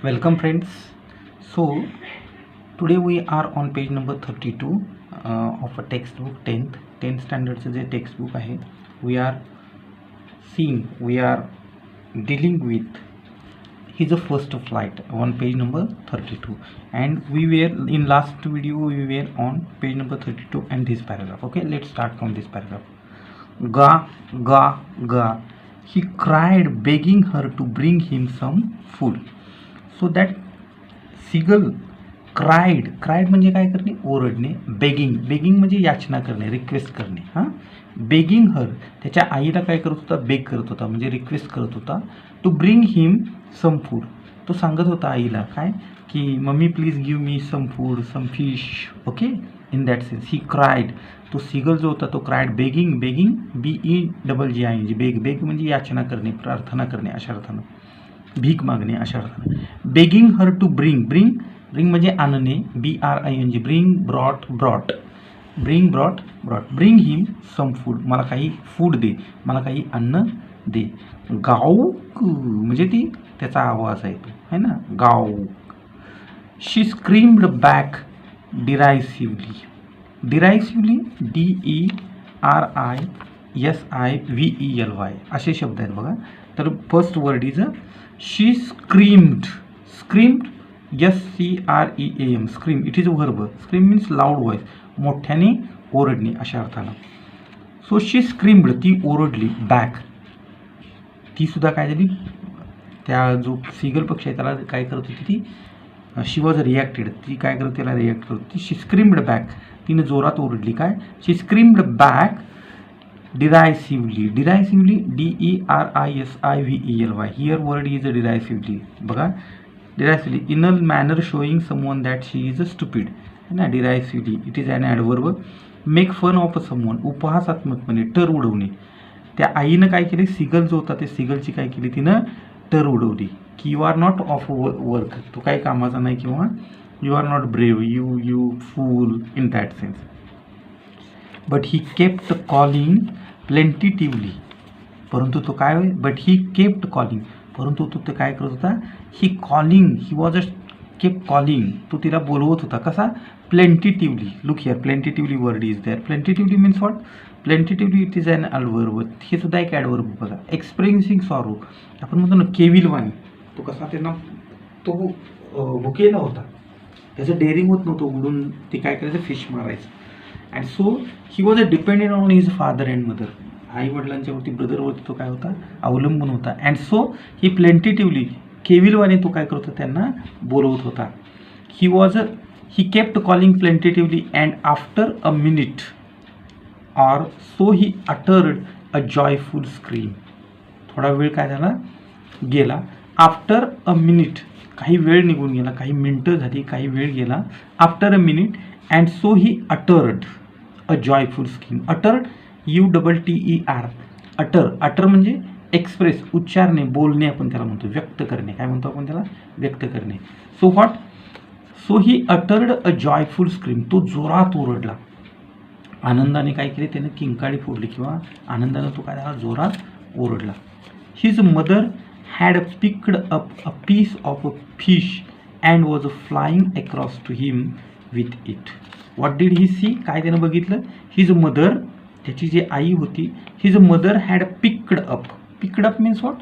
Welcome friends. So today we are on page number 32 of a textbook 10th standardचं जे textbook आहे. We are dealing with his first flight on page number 32, and we were in last video we were on page number 32 and this paragraph. Okay, let's start from this paragraph. Ga ga ga, he cried, begging her to bring him some food. So that seagull cried म्हणजे काय करणे, ओरडणे. Begging म्हणजे याचना करणे, request करणे. हां, begging हर, त्याच्या आईला काय करत होता, बेग करत होता म्हणजे रिक्वेस्ट करत होता. To bring him some food, तो सांगत होता आईला काय की mummy please give me some food, some fish. Okay, in that sense he cried. तो सीगल जो होता तो क्राईड, बेगिंग BEGGING, बेग म्हणजे याचना करणे, प्रार्थना करणे अशा अर्थानं, भीक मागणे अशा अर्थानं. बेगिंग हर टू ब्रिंग म्हणजे आणणे, BRING, brought. Bring him some food, मला काही फूड दे, मला काही अन्न दे. गाऊक म्हणजे ती त्याचा आवाज आहे तो, है ना, गाऊक. शी स्क्रीम्ड बॅक डिरायसिव्हली DERISIVELY असे शब्द आहेत बघा. तर first word is she screamed SCREAM, scream. It is a verb. Scream means loud voice, मोठ्याने ओरडणे अशा अर्थानं. सो शी स्क्रीम्ड, ती ओरडली. बॅक, ती सुद्धा काय झाली, त्या जो सीगल पक्षी आहे त्याला काय करत होती ती, शी वॉज रिॲक्टेड, ती काय करत त्याला रिॲक्ट करत होती. शी स्क्रीम्ड बॅक, तिने जोरात ओरडली. काय, she screamed back derisively DERISIVELY. Here word is a derisively. बघा, derisively in a manner showing someone that she is a stupid, है ना. Derisively it is an adverb. Make fun of a someone, उपहासात्मकपणे, टर उडवणे. त्या आईनं काय केले, सीगल जो होता त्या सीगलची काय केली, तिनं टर उडवली की you are not of work, तो काही कामाचा नाही, किंवा you are not brave, you fool, in that sense. But he kept calling plaintively, परंतु तो काय, बट ही केप्ट कॉलिंग, परंतु तो ते काय करत होता, he was a kept calling, तो तिला बोलवत होता. कसा, plaintively. Look here, plaintively word is there. Plaintively means what, plaintively it is an adverb. हे सुद्धा एक ॲडवर्ब बघा. एक्सप्रेसिंग सॉरो, आपण म्हणतो ना केविलवाणी, तो कसा त्यांना तो भुकेला होता, त्याचं डेअरिंग होत नव्हतं, उडून ते काय करायचं, फिश मारायचं. And so he was a dependent on his father and mother, आई वडिलांच्यावरती, ब्रदरवरती तो काय होता, अवलंबून होता. अँड सो ही प्लेंटिटिव्हली, केविलवाने तो काय करत होता, त्यांना बोलवत होता. He kept calling plaintively and after a minute or so he uttered a joyful scream. थोडा वेळ काय झाला, गेला. आफ्टर अ मिनिट, काही वेळ निघून गेला, काही मिनटं झाली, काही वेळ गेला. After a minute and so he uttered a joyful scream. Uttered UTTER, utter म्हणजे एक्सप्रेस, उच्चारणे, बोलणे आपण त्याला म्हणतो, व्यक्त करणे. काय म्हणतो आपण त्याला, व्यक्त करणे. So what, so he uttered a joyful scream, तो जोरात ओरडला. आनंदाने काय केले, त्याने किंकाळी फोडली, किंवा आनंदाने तो काय झाला, जोरात ओरडला. His mother had picked up a piece of a fish and was flying across to him with it. What did he see, काय त्यानं बघितलं, हिज मदर, त्याची जी आई होती, his mother had picked up means what,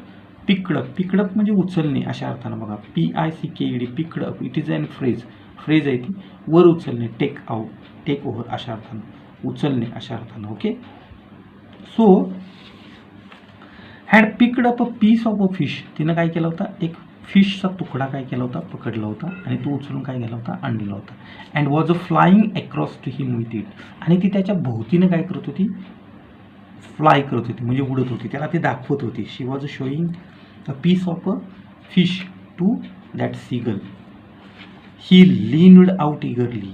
picked up म्हणजे उचलणे अशा अर्थानं. बघा, PICKED, picked up, it is an phrase आहे ती, वर उचलणे, टेक ओव्हर अशा अर्थानं, उचलणे अशा अर्थानं. Okay, so had picked up a piece of a fish, तिनं काय केलं होता, एक फिशचा तुकडा काय केला होता, पकडला होता, आणि तो उचलून काय केला होता, आणलेला होता. And was a flying across to him with it, आणि ती त्याच्या भोवतीनं काय करत होती, फ्लाय करत होती म्हणजे उडत होती, त्याला ती दाखवत होती. She was a showing a piece of a fish to that seagull. He leaned out eagerly.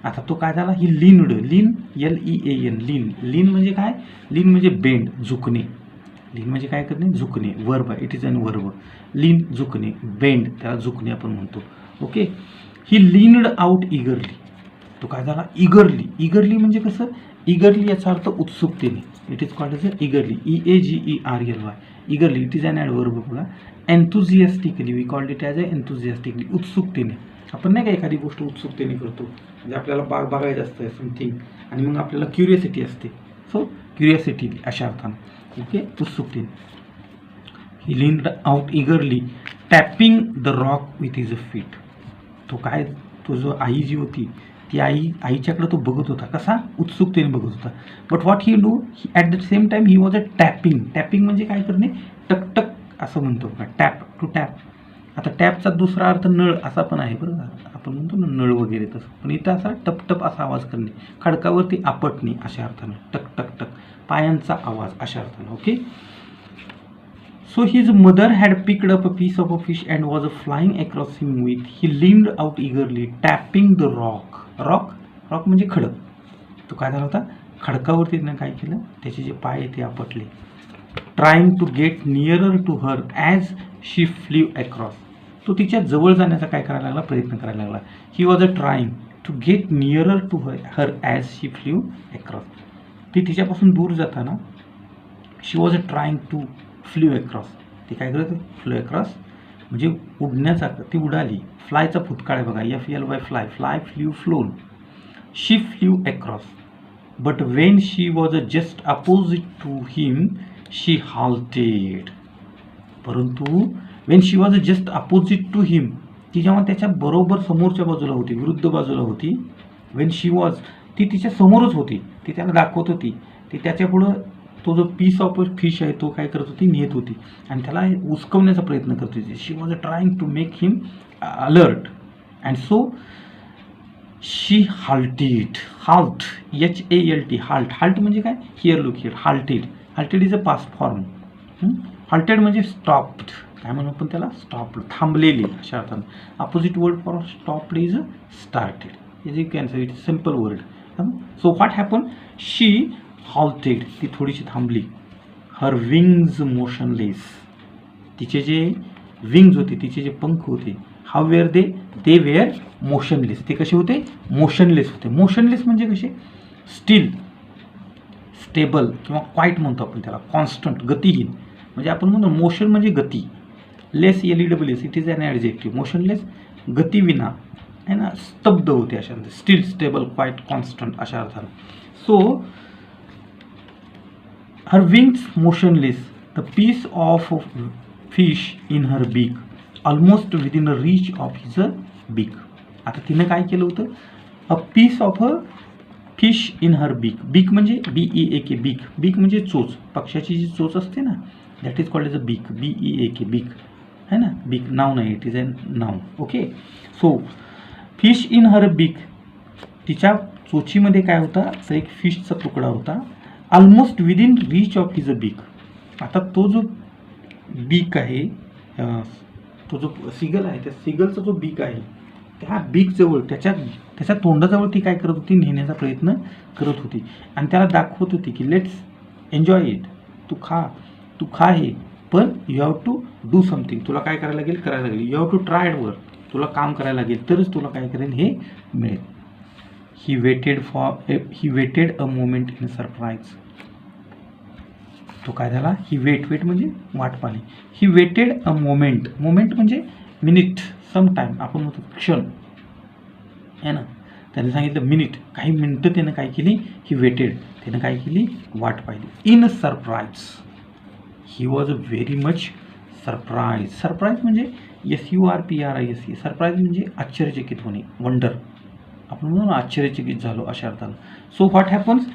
आता तो काय झाला, ही लीन LEAN, लीन म्हणजे काय, लीन म्हणजे बेंड, झुकणे. लीन म्हणजे काय करणे, झुकणे, verb, it is an verb. Lean झुकणे, बेंड त्याला झुकणे आपण म्हणतो. Okay, he leaned out eagerly, तो काय झाला, इगरली म्हणजे कसं, इगरली याचा अर्थ उत्सुकतेने. It is called as eagerly, EAGERLY, eagerly it is an adverb बघा. Enthusiastically we called it as a enthusiastically, उत्सुकतेने. आपण नाही का एखादी गोष्ट उत्सुकतेने करतो, म्हणजे आपल्याला बघायचं असतं समथिंग आणि मग आपल्याला क्युरियोसिटी असते. सो क्युरियोसिटी अशा अर्थानं, ओके, उत्सुकतेने. He leaned out eagerly tapping the rock with his feet. तो काय, तो जो आई जी होती ती आईच्याकडे तो बघत होता, कसा, उत्सुकतेने बघत होता. But what he do, at the same time he was a tapping. Tapping म्हणजे काय करणे, टकटक असं म्हणतो का, टॅप टू टॅप. आता टॅपचा दुसरा अर्थ नळ असा पण आहे बरं का, आपण म्हणतो ना नळ वगैरे तसं, पण इथं असा टपटप असा आवाज करणे, खडकावरती आपटणे अशा अर्थानं, टक टक टक, पायांचा आवाज अशा अर्थानं, okay. So his mother had picked up a piece of a fish and was flying across him with. He leaned out eagerly, tapping the rock. Rock म्हणजे खडक. तो काय झाला होता, खडकावरती त्यानं काय केलं, त्याचे जे पाय ते आपटले. Trying to get nearer to her as she flew across. तो तिच्या जवळ जाण्याचा काय करायला लागला, प्रयत्न करायला लागला. He was trying to get nearer to her as she flew across. ती तिच्यापासून दूर जाताना she was trying to flew across. ती काय करत, फ्ल्यू अक्रॉस म्हणजे उडण्याचा, ती उडाली. फ्लायचा भूतकाळ आहे बघा, FLY fly, fly, flew, flown. She flew across but when she was just opposite to him she halted. परंतु when she was just opposite to him, ती जेव्हा त्याच्या बरोबर समोरच्या बाजूला होती, विरुद्ध बाजूला होती. वेन शी वॉज, ती तिच्या समोरच होती, ती त्याला दाखवत होती. ती त्याच्यापुढं तो जो पीस ऑफ फिश आहे तो काय करत होती, नेत होती आणि त्याला उचकवण्याचा प्रयत्न करत होती. She was trying to make him alert and so she halted. Halt, HALT, halt म्हणजे काय, here look here, halted is a past form. Halted म्हणजे स्टॉप्ड, काय म्हणू आपण त्याला, स्टॉप्ड, थांबलेली अशा अर्थानं. Opposite word for stopped is started. Is you can say it simple word. So what happen, she halted, ती थोडीशी थांबली. हर विंग्स मोशनलेस, तिचे जे विंग्स होते, तिचे जे पंख होते, how where they were motionless. ते कसे होते, मोशनलेस होते. मोशनलेस म्हणजे कसे, स्टील, स्टेबल किंवा क्वाईट म्हणतो आपण त्याला, कॉन्स्टंट, गतिहीन. म्हणजे आपण म्हणतो मोशन म्हणजे गती, less, LESS, it is an adjective. Motionless गतिविना आहे ना, स्तब्ध होते अशा, स्टील, स्टेबल, क्वाईट, कॉन्स्टंट अशा अर्थानं. So her wings motionless, the piece of fish in her beak, almost within the reach of his beak. आता तिने काय केलं होतं, a piece of a fish in her beak. beak म्हणजे BEAK, beak म्हणजे चोच, पक्षाची जी चोच असते ना, that is called as a beak, BEAK, beak है ना, beak नाउन आहे, it is a noun, okay. So fish in her beak, तिच्या चोचीमध्ये काय होता, तर एक फिशचा तुकडा होता. Almost within reach of his a beak. आता तो जो बीक आहे, तो जो सिगल आहे, त्या सिगलचा जो बीक आहे, त्या बीकजवळ, त्याच्या तोंडाजवळ ती काय करत होती, नेण्याचा प्रयत्न करत होती आणि त्याला दाखवत होती की लेट्स एन्जॉय इट, तू खा हे, पण you have to do something, तुला काय करायला लागेल, you have to try it work, तुला काम करायला लागेल तरच तुला काय करेल हे मिळेल. He waited a moment in surprise. तो काय झाला, ही वेट म्हणजे वाट पाहिली. ही वेटेड अ मोमेंट म्हणजे मिनिट, सम टाइम आपण म्हणतो क्षण आहे ना, त्याने सांगितलं मिनिट, काही मिनटं त्यानं काय केली, ही वेटेड, त्यानं काय केली, वाट पाहिली. In surprise, he was very much surprise म्हणजे SURPRISE, सरप्राईज म्हणजे आश्चर्यचकित होणे, वंडर, आपण म्हणतो ना आश्चर्यचकित झालो अशा अर्थानं. So what happens,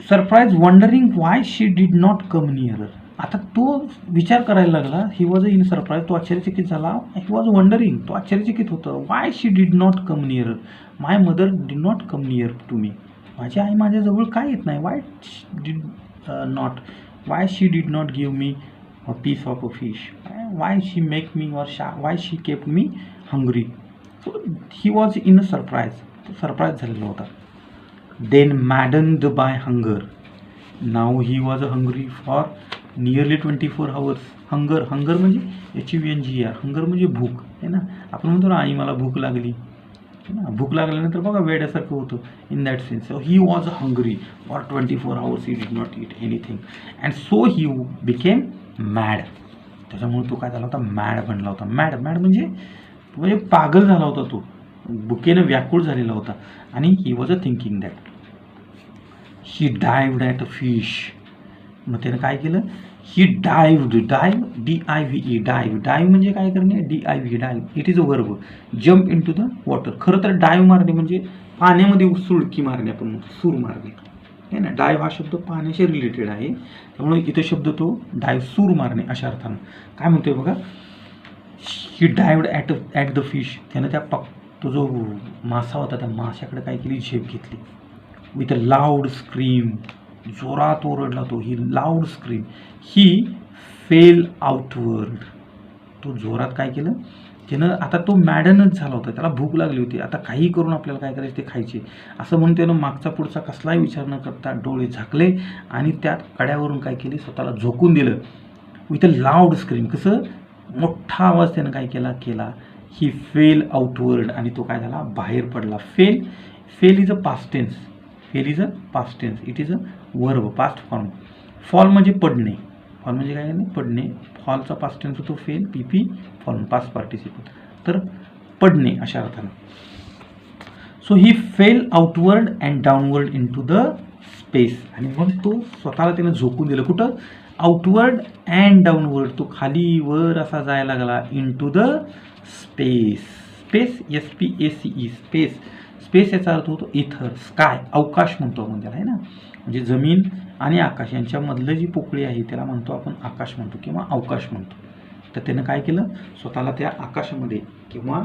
surprise, wondering why she did not come nearer. आता तो विचार करायला लागला, ही वॉज इन सरप्राईज, तो आश्चर्यचकित झाला. ही वॉज वंडरिंग, तो आश्चर्यचकित होतं. Why she did not come nearer, my mother did not come near to me, माझी आई माझ्याजवळ काय येत नाही. Why did not, why she did not give me a piece of a fish, why she make me or why she kept me hungry. So he was in a surprise, तो surprise झालेला होता. Then maddened by hunger, now he was hungry for nearly 24 hours. hunger म्हणजे HUNGER, hunger म्हणजे भूक आहे ना, आपण म्हणतो ना आई मला भूक लागली, ना, भूक लागल्यानंतर बघा वेड्यासारखं होतं in that sense. So he was hungry for 24 hours, he did not eat anything and so he became mad. त्याच्यामुळे तो काय झाला होता, मॅड बनला होता. मॅड मॅड म्हणजे पागल झाला होता तो, भुकेनं व्याकुळ झालेला होता. आणि he was a thinking that he dived at a fish. मग त्यानं काय केलं, ही डायव्ड, DIVE, डायव्ह म्हणजे काय करणे, DIVE dive, it is a verb. Jump in to the water. खरं तर डायव्ह मारणे म्हणजे पाण्यामध्ये सुळकी मारणे, आपण सूर मारणे आहे ना. डायव्ह हा शब्द पाण्याशी रिलेटेड आहे, त्यामुळे इथे शब्द तो डायव्ह, सूर मारणे अशा अर्थानं. काय म्हणतोय बघा, ही डायव्ड ॲट द फिश. त्यानं तो जो मासा होता त्या माशाकडे काय केली, झेप घेतली. विथ अ लाऊड स्क्रीम, जोरात ओरडला तो. ही लाऊड स्क्रीम, ही फेल आउटवर्ड. तो जोरात काय केलं त्यानं, आता तो मॅडनच झाला होता, त्याला भूक लागली होती. आता काही करून आपल्याला काय करायचं ते खायचे असं म्हणून त्यानं मागचा पुढचा कसलाही विचार न करता डोळे झाकले आणि त्या कड्यावरून काय केली, स्वतःला झोकून दिलं. विथ अ लाऊड स्क्रीम, कसं मोठा आवाज त्यानं काय केला. ही फेल आउटवर्ड, आणि तो काय झाला, बाहेर पडला. Fell is a past tense. It is a verb, past form. Fall म्हणजे पडणे. फॉल म्हणजे काय, पडणे. फॉलचा पास्ट टेन्स होतो fell, PP fall, past participle, तर पडणे अशा अर्थानं. So he fell outward and downward in to the space. आणि मग तो स्वतःला त्यानं झोकून दिलं. कुठं, आउटवर्ड अँड डाऊनवर्ड. तो खाली वर असा जायला लागला. In to the space. SPACE, space याचा अर्थ होतो इथर, स्काय, अवकाश म्हणतो आपण त्याला, आहे ना. म्हणजे जमीन आणि आकाश यांच्यामधलं जी पोकळी आहे त्याला म्हणतो आपण आकाश म्हणतो किंवा अवकाश म्हणतो. तर त्यानं काय केलं, स्वतःला त्या आकाशामध्ये किंवा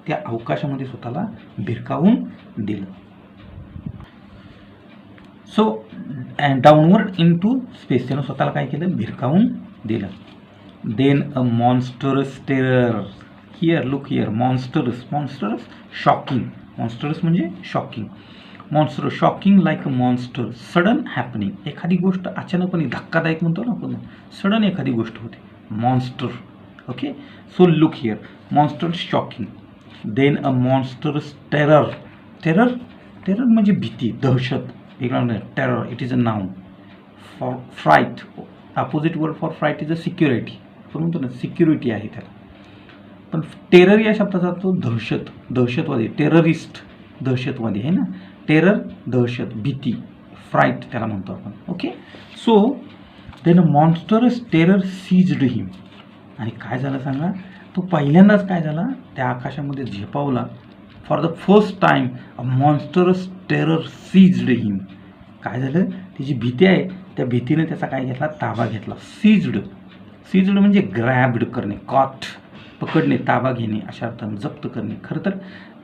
त्या अवकाशामध्ये स्वतःला भिरकावून दिलं. So downward in to space, त्यानं स्वतःला काय केलं, भिरकावून दिलं. Then a monstrous terror. Here, look here, monstrous shocking. Monstrous म्हणजे shocking. Monster, shocking like a monster, sudden happening. एखादी गोष्ट अचानकपणे धक्कादायक म्हणतो ना आपण, सडन एखादी गोष्ट होते, monster. Okay, so look here, monster shocking. Then a monstrous terror म्हणजे भीती, दहशत. Terror, it is a noun. For fright, opposite word for fright is a security. आपण म्हणतो ना सिक्युरिटी आहे त्याला. पण टेरर या शब्दाचा तो दहशतवादी, टेररिस्ट दहशतवादी आहे ना. टेरर दहशत, भीती, फ्राईट त्याला म्हणतो आपण. Okay, so then monstrous terror seized him. आणि काय झालं सांगा, तो पहिल्यांदाच काय झाला, त्या आकाशामध्ये झेपावला. For the first time a monstrous terror seized him. काय झालं, त्याची भीती आहे, त्या भीतीने त्याचा काय घेतला, ताबा घेतला. सीज्ड म्हणजे ग्रॅब्ड करणे, कॉट, पकडणे, ताबा घेणे अशा अर्थानं, जप्त करणे. खरं तर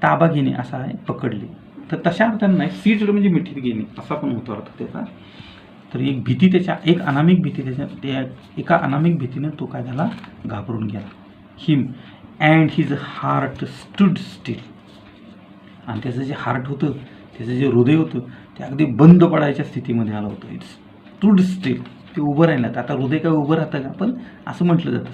ताबा घेणे असा आहे, पकडले. तर तशा अर्थानं नाही, सीज्ड म्हणजे मिठीत घेणे असा पण होतो अर्थ त्याचा. तर एक भीती, एक अनामिक भीती, त्या एका अनामिक भीतीने तो काय झाला, घाबरून गेला. Him and his heart stood still. आणि त्याचं जे हार्ट होतं, त्याचं जे हृदय होतं, ते अगदी बंद पडायच्या स्थितीमध्ये आलं होतं. इट्स स्टूड स्टिल, ते उभं राहिलं. आता हृदय काय उभं राहतं का, पण असं म्हटलं जातं.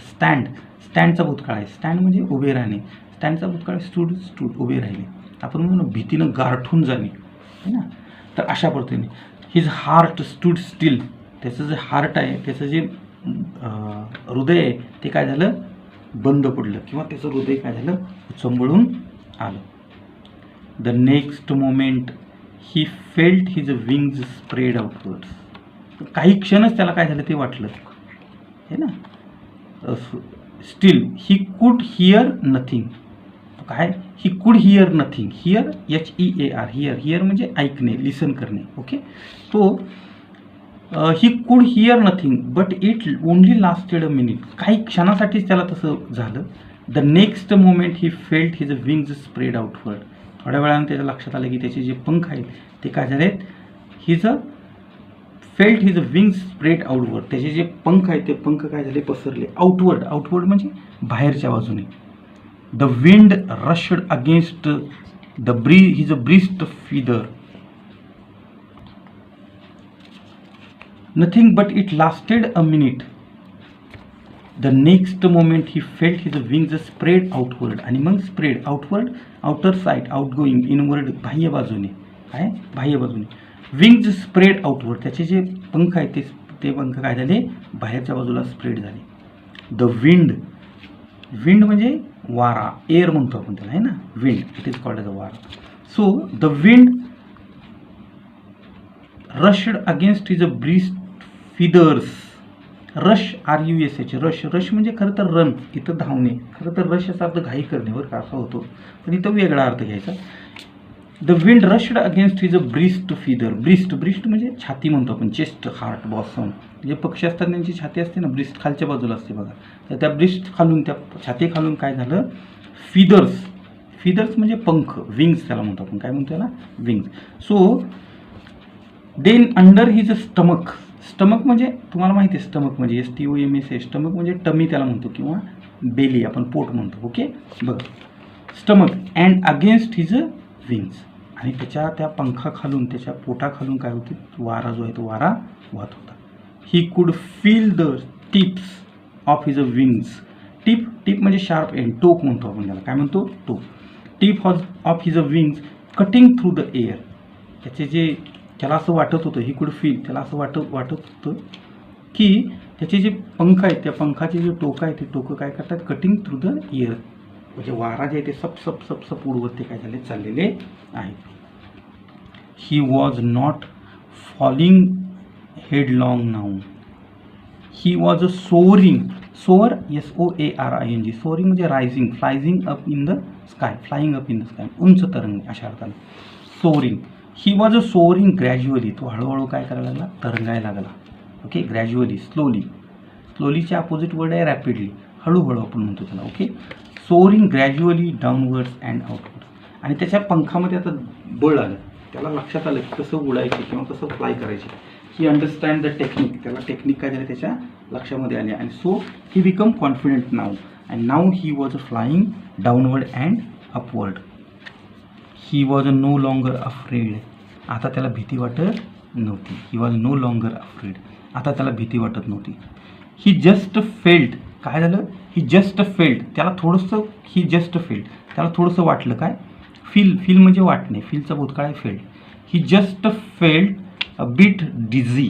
स्टँडचा भूतकाळ आहे. स्टँड म्हणजे उभे राहणे. स्टँडचा भूतकाळ स्टूड उभे राहिले. आपण म्हणू ना भीतीनं गारठून जाणे, है ना. तर अशा पद्धतीने हिज हार्ट स्टूड स्टिल. त्याचं जे हार्ट आहे, त्याचं जे हृदय आहे, ते काय झालं, बंद पडलं, किंवा त्याचं हृदय काय झालं, चंबळून आलं. The next moment he felt his wings spread outwards. काही क्षणच त्याला काय झालं ते वाटलं, है ना. Steel he could here nothing. काय, he could here nothing. Here HEAR, here म्हणजे ऐकणे, लिसन करणे. ओके, तो he could here nothing but it only lasted a minute. काही क्षणासाठीच त्याला तसं झालं. The next moment he felt his wings spread outward. थोड्या वेळानं त्याच्या लक्षात आलं की त्याचे जे पंख आहेत ते काय झालेत, felt his wings spread outward. त्याचे जे पंख आहेत ते पंख काय झाले, पसरले. आउटवर्ड म्हणजे बाहेरच्या बाजूने. The wind rushed against the his breast feather. Nothing but it lasted a minute. The next moment he felt his wings spread outward, आणि मग spread outward, outer side, out going, inward बाह्य बाजूने, काय बाह्य बाजूने, विंग्ज स्प्रेड आउटवर्ड, त्याचे जे पंख आहेत ते पंख काय झाले बाहेरच्या बाजूला स्प्रेड झाले. द विंड, विंड म्हणजे वारा, एअर म्हणतो आपण त्याला, आहे ना, wind, it is called as a वारा. So the wind rushed against his breast feathers. Rush, RUSH, rush, rush म्हणजे खरं तर रन, इथं धावणे, खरं तर रश याचा अर्थ घाई करणे बरं का, असा होतो, पण इथं वेगळा अर्थ घ्यायचा. The wind rushed against his breast feather. Breast, breast म्हणजे छाती म्हणतो आपण, चेस्ट, हार्ट, बॉसम, जे पक्षी असतात त्यांची छाती असते ना, ब्रिस्ट खालच्या बाजूला असते बघा, तर त्या ब्रिस्ट खालून, त्या छाती खालून काय झालं, फिदर्स, फिदर्स म्हणजे पंख, विंग्स त्याला म्हणतो आपण, काय म्हणतो त्याला, wings. So then under his stomach, stomach म्हणजे तुम्हाला माहिती आहे, स्टमक म्हणजे STOMAC, स्टमक म्हणजे टमी त्याला म्हणतो, किंवा बेली आपण पोट म्हणतो, ओके बघ, stomach and against his wings, आणि त्याच्या त्या पंखाखालून, त्याच्या पोटाखालून काय होते, वारा जो आहे तो वारा वाहत होता. He could feel the tips of his wings. Tip, tip म्हणजे शार्प एंड, टोक म्हणतो आपण त्याला, काय म्हणतो, टोक. Tip of his wings cutting through the air. त्याचे जे, त्याला असं वाटत होतं, ही कुड फील, त्याला असं वाटत होतं की त्याचे जे पंख आहेत, त्या पंखाचे जे टोकं आहेत, ते टोकं काय करतात, कटिंग थ्रू द एअर, म्हणजे वारा जे आहे ते सप सप सप सप उडवत ते काय झाले, चाललेले आहे. He was not falling headlong now. He was a soaring, soar, SOARING, soaring म्हणजे rising, flying up in the sky, flying up in the sky, उंच तरंगणे अशा अर्थाने, सोअरिंग. ही वॉज अ सोअरिंग ग्रॅज्युअली, तो हळूहळू काय करायला लागला, तरंगायला लागला, ओके, ग्रॅज्युअली, स्लोली, स्लोलीचे अपोजिट वर्ड आहे रॅपिडली, हळूहळू आपण म्हणतो त्याला, okay. Soaring gradually downwards and outwards, आणि त्याच्या पंखामध्ये आता बळ आलं, त्याला लक्षात आलं की कसं उडायचे किंवा कसं फ्लाय करायचे. ही अंडरस्टँड द टेक्निक, त्याला टेक्निक काय झालं त्याच्या लक्षामध्ये आले, आणि so he become confident now, and now he was flying downward and upward. He was no longer afraid, आता त्याला भीती वाटत नव्हती. He was no longer afraid, आता त्याला भीती वाटत नव्हती. ही जस्ट फेल्ट, काय झालं, ही जस्ट फेल्ट, त्याला थोडंसं, ही जस्ट फेल्ट, त्याला थोडंसं वाटलं, काय, फील, फील म्हणजे वाटणे, फीलचा भूतकाळ आहे felt. He just felt a bit dizzy,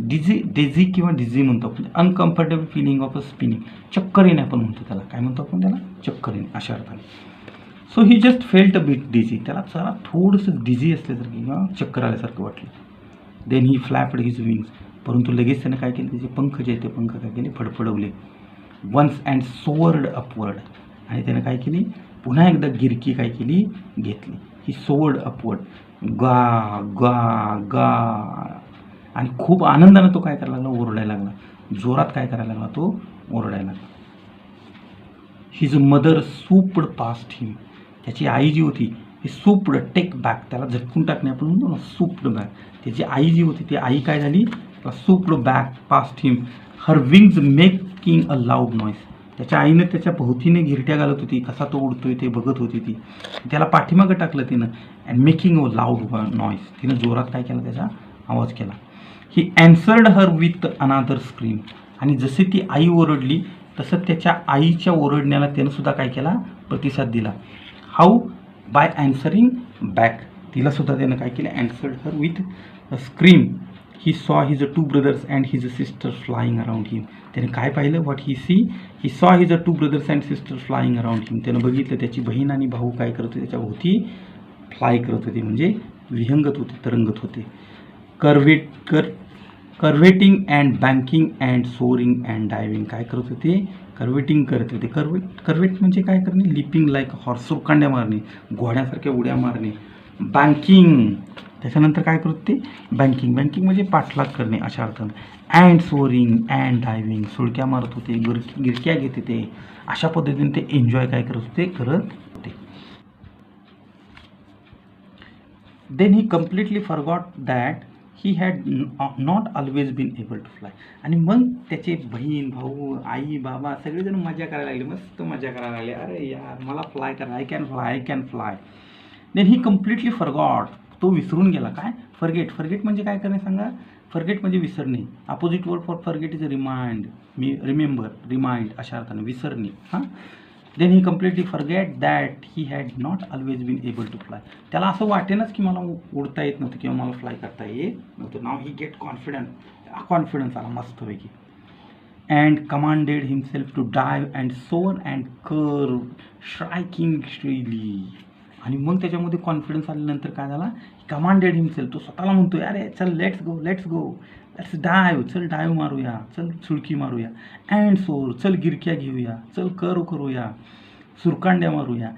dizzy, daisy किंवा डिझी म्हणतो आपण, uncomfortable feeling of a spinning, चक्कर येणे आपण म्हणतो त्याला, काय म्हणतो आपण त्याला, चक्कर येणे अशा अर्थाने. So he just felt a bit dizzy, त्याला जरा थोडंसं डिझी असल्यासारखं किंवा चक्कर आल्यासारखं वाटलं. Then he flapped his wings, परंतु लगेच त्यानं काय केलं, त्याचे पंख जे आहेत ते पंख काय केले, फडफडवले. वन्स अँड सोअर्ड अपवर्ड, आणि त्यानं काय केली, पुन्हा एकदा गिरकी काय केली, घेतली. ही सोअर्ड अपवर्ड, गा गा गा, आणि खूप आनंदानं तो काय करायला लागला, ओरडायला लागला, जोरात काय करायला लागला, तो ओरडायला लागला. हिज मदर सूप्ड पास्ट हिम, त्याची आई जी होती, ही सूप्ड, टेक बॅक, त्याला झटकून टाकणे आपण म्हणतो ना, सूप्ड बॅक, त्याची आई जी होती ती आई काय झाली, swooped back past him, her wings making a loud noise, त्याच्या आईनं त्याच्या भोवतीने घिरट्या घालत होती, कसा तो उडतोय ते बघत होती ती, त्याला पाठीमागं टाकलं तिनं, and making a loud noise, तिनं जोरात काय केला, त्याचा आवाज केला. ही ॲन्सर्ड हर विथ अनादर स्क्रीम, आणि जशी ती आई ओरडली तसं त्याच्या आईच्या ओरडण्याला त्यानं सुद्धा काय केला, प्रतिसाद दिला. हाऊ, बाय ॲन्सरिंग बॅक, तिला सुद्धा त्यानं काय केलं, ॲन्सर्ड her with a scream. He saw his 2 brothers and his sister flying around him, त्याने काय पाहिलं, what he saw his 2 brothers and sister flying around him, त्यानं बघितलं त्याची बहीण आणि भाऊ काय करत होते, त्याच्या भोवती फ्लाय करत होते, म्हणजे विहंगत होते, तरंगत होते. Curvetting and banking and soaring and diving, काय करत होते, कर्वेटिंग करत होते. कर्वेट म्हणजे काय करणे, लिपिंग लाईक हॉर्स, सुरकांड्या मारणे, घोड्यासारख्या उड्या मारणे. बँकिंग, त्याच्यानंतर काय करत होते, बँकिंग, बँकिंग म्हणजे पाठलाग करणे अशा अर्थानं. अँड सोअरिंग अँड डायविंग, सुळक्या मारत होते, गिरक्या घेत होते, अशा पद्धतीने ते एन्जॉय काय करत होते, करत होते. Then he completely forgot that he had not always been able to fly, आणि मग त्याचे बहीण, भाऊ, आई, बाबा सगळेजण मजा करायला लागले, मस्त मजा करायला लागले, अरे यार मला फ्लाय करा, I can fly. Then he completely forgot, तो विसरून गेला. काय? फॉरगेट. फॉरगेट म्हणजे काय करणे सांगा? फॉरगेट म्हणजे विसरणे. Opposite word for forget is remind, remember, remind अशा अर्थाने विसरणे. हां. Then he completely forget that he had not always been able to fly. त्याला असं वाटेनच की मला उडता येत नव्हतं किंवा मला फ्लाय करता येत नव्हतं. नाव ही गेट कॉन्फिडन्स आला मस्तपैकी. And commanded himself to dive and soar and curve, striking shrilly. आणि मग त्याच्यामध्ये कॉन्फिडन्स आल्यानंतर काय झाला? कमांडेड हिमसेल्फ, तो स्वतःला म्हणतोय, अरे चल लेट्स गो, लेट्स डायव्ह, चल डायव्ह मारूया, चल सुळकी मारूया, अँड सोर, चल गिरक्या घेऊया, चल कर्व करूया, सुरकांड्या मारूया.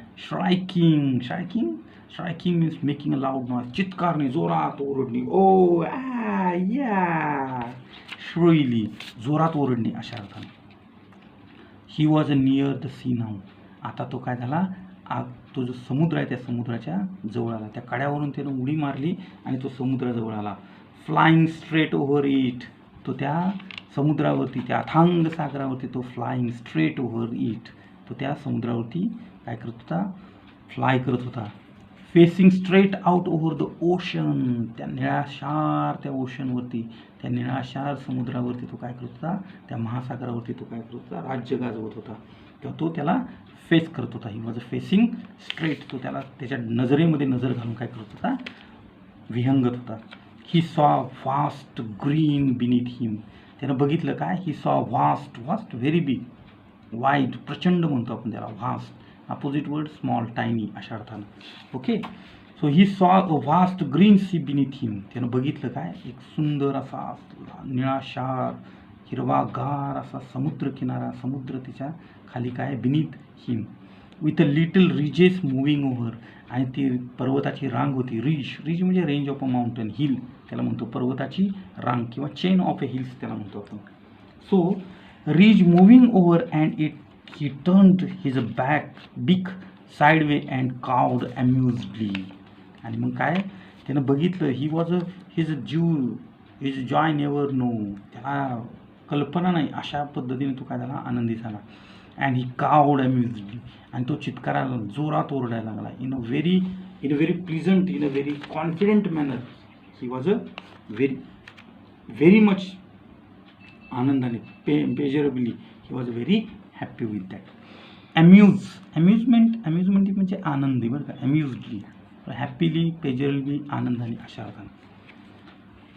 Striking means making a loud noise, चित्कारणे, जोरात ओरडणे. ओ या श्रुईली, जोरात ओरडणे अशा अर्थाने. He was near the sea now. आता तो काय झाला? तो जो समुद्र आहे त्या समुद्राच्या जवळ आला. त्या कड्यावरून त्यानं उडी मारली आणि तो समुद्राजवळ आला. Flying straight over it. तो त्या समुद्रावरती, त्या अथांग सागरावरती तो फ्लाइंग स्ट्रेट ओव्हर इट. तो त्या समुद्रावरती काय करत होता? फ्लाय करत होता. Facing straight out over the ocean. त्या निळाशार त्या ओशनवरती, त्या निळाशार समुद्रावरती तो काय करत होता? त्या महासागरावरती तो काय करत होता? राज्य गाजवत होता. तेव्हा तो त्याला फेस करत होता. He was a facing straight. तो त्याला त्याच्या नजरेमध्ये नजर घालून काय करत होता? विहंगत होता. He saw vast green beneath him. त्यानं बघितलं काय? He saw vast very big, wide, प्रचंड म्हणतो आपण त्याला, vast. Opposite word small, tiny अशा अर्थानं. Okay. So he saw a vast green sea beneath him. त्यानं बघितलं काय? एक सुंदर असा निळाशार हिरवागार असा समुद्र किनारा, समुद्र तिच्या खाली काय? Beneath him. With a little ridges moving over. आणि ती पर्वताची रांग होती. रिज म्हणजे range of a mountain, hill त्याला म्हणतो. पर्वताची रांग किंवा चेन ऑफ अ हिल्स त्याला म्हणतो आपण. So ridge moving over and it he turned his beak sideway and cawed amusedly. आणि मग काय? त्यानं बघितलं. his joy never know. त्याला कल्पना नाही अशा पद्धतीने तो काय झाला? आनंदी झाला. And he cawed amusedly. आणि तो चित्काराला, जोरात ओरडायला लागला. in a very pleasant, in a very confident manner. He was a very much आनंदाने, pleasurably. He was very happy with that. amusement म्हणजे आनंदी बरं का. amusedly, happily, pleasurably, आनंदाने अशा अर्थाने.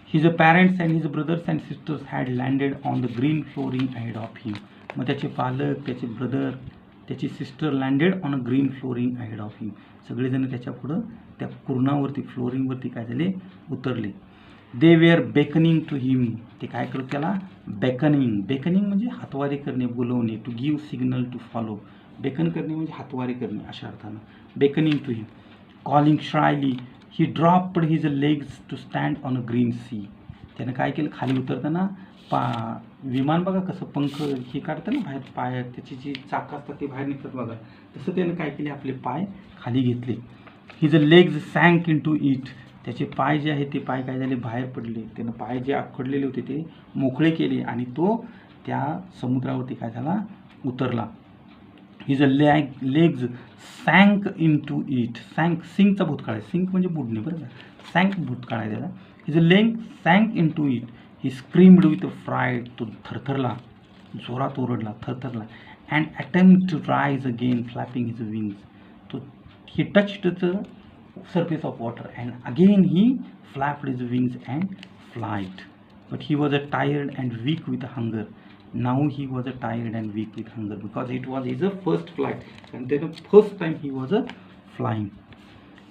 his parents and his brothers and sisters had landed on the green flooring ahead of him. मग त्याचे पालक, त्याचे ब्रदर, त्याची sister landed on a green flooring ahead of him. सगळेजण त्याच्या पुढं त्या कुरणावरती, फ्लोरिंगवरती काय झाले? उतरले. They were beckoning to him. ते काय करत त्याला? बेकनिंग म्हणजे हातवारे करणे, बोलवणे. To give signal, to follow. Beckon करणे म्हणजे हातवारे करणे अशा अर्थानं. Beckoning to him. Calling shrilly. He dropped his legs to stand on a green sea. त्यानं काय केलं? खाली उतरताना विमान बघा कसं पंख हे काढतं ना बाहेर, पाय त्याची जी चाकं असतात ते बाहेर निघतात बघा, तसं त्यानं काय केले? आपले पाय खाली घेतले. His legs sank into it. त्याचे पाय जे आहेत ते पाय काय झाले? बाहेर पडले. त्यानं पाय जे आखडलेले होते ते मोकळे केले आणि तो त्या समुद्रावरती काय झाला? उतरला. His legs sank into it. सिंकचा भूतकाळ आहे. सिंक म्हणजे बुडणे बरं का. सँक भूतकाळ आहे त्याला. His leg sank into it. He screamed with fright. तो थरथरला, जोरात ओरडला, थरथरला. And attempt to rise again flapping his wings. तो he touched the surface of water and again he flapped his wings and flight. But he was tired and weak with hunger. Now he was tired and weak with hunger because it was his first flight and then first time he was flying.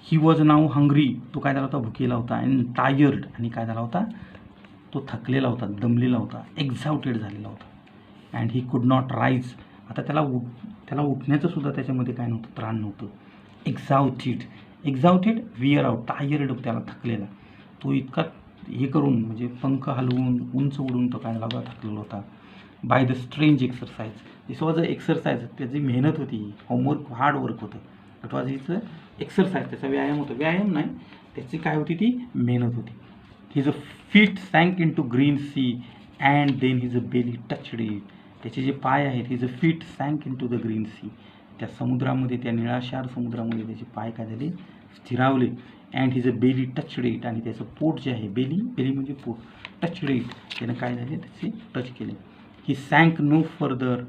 He was now hungry. तो काय झाला होता? भुकेला होता. and tired. आणि काय झाला होता? तो थकलेला होता, दमलेला होता, एक्झॉस्टेड झालेला होता. and he could not rise. आता त्याला उठण्याचं सुद्धा त्याच्यामध्ये काय नव्हतं? त्राण नव्हतं. एक्झॉस्टेड, विअर आउट, टायर्ड, त्याला थकलेला. तो इतका हे करून म्हणजे पंख हलवून उंच उडून तो काय झाला? थकलेला होता. By the strange exercise. This was a exercise. त्याची मेहनत होती, होमवर्क, हार्ड वर्क होतं. That was his exercise. त्याचा व्यायाम होता. व्यायाम नाही, त्याची काय होती? ती मेहनत होती. His feet sank into green sea and then his belly touched it. त्याचे जे पाय आहेत, his feet sank in to the green sea. त्या समुद्रामध्ये, त्या निळाशार समुद्रामध्ये त्याचे पाय काय झाले? स्थिरावले. And his a belly touched it, आणि त्याचं पोट जे आहे, बेली म्हणजे पोट, टचड इट, त्यानं काय झाले, त्याचे टच केले. He sank no further,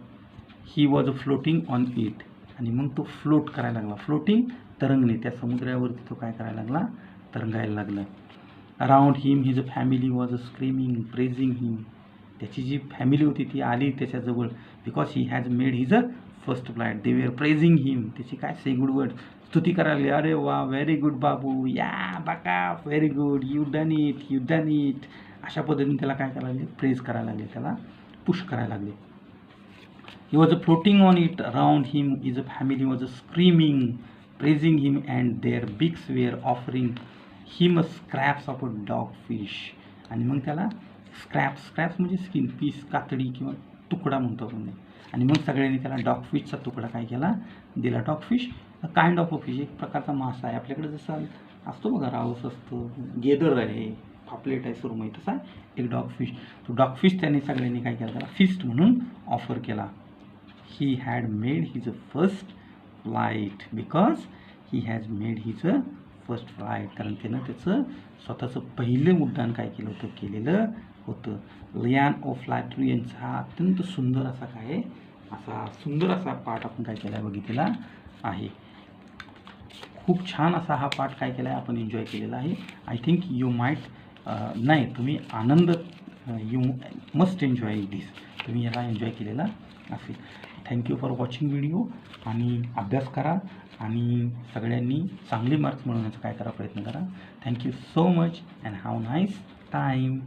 he was floating on it, आणि मग तो फ्लोट करायला लागला. फ्लोटिंग तरंगणे, त्या समुद्रावरती तो काय करायला लागला, तरंगायला लागला. Around him his family was screaming praising him, त्याची जी फॅमिली होती ती आली त्याच्याजवळ, because he has made his a first flight. They were praising him, त्याची काय से गुड वर्ड, स्तुती करायला लागली. अरे वा, व्हेरी गुड बाबू, या बाका, very good, you done it, अशा पद्धतीने त्याला काय करायला लागले, प्रेज करायला लागले, त्याला पुश करायला लागले. He was floating on it. Around him his family was screaming, praising him, and their beaks were offering him scraps of a dogfish. आणि मग त्याला स्क्रॅप्स म्हणजे स्किन पीस, कातडी किंवा तुकडा म्हणतो आपण. आणि मग सगळ्यांनी त्याला डॉगफिशचा तुकडा काय केला, दिला. Dogfish kind of a fish, एक प्रकारचा मासा आहे. आपल्याकडे जसं असतो बघा, राऊस असतो, गेदर आहे, पापलेट आहे, सुरमई, तसा एक डॉगफिश. तो डॉगफिश त्यांनी सगळ्यांनी काय केला, त्याला फिस्ट म्हणून ऑफर केला. He had made his first flight because he has made his first flight, कारण त्यानं त्याचं स्वतःचं पहिलं उड्डाण काय केलेलं होतं. लियान ओ फ्लॅटरी यांचा हा अत्यंत सुंदर असा काय, असा सुंदर असा पाठ आपण काय केला, बघितलेला आहे. खूप छान असा हा पाठ काय केला आहे, आपण एन्जॉय केलेला आहे. आय थिंक यू माइट, नाही तुम्ही आनंद, यू मस्ट एन्जॉय दिस, तुम्ही याला एन्जॉय केलेला असेल. थँक्यू फॉर वॉचिंग व्हिडिओ, आणि अभ्यास करा, आणि सगळ्यांनी चांगले मार्क्स मिळवण्याचा काय करा, प्रयत्न करा. Thank you so much and have nice time.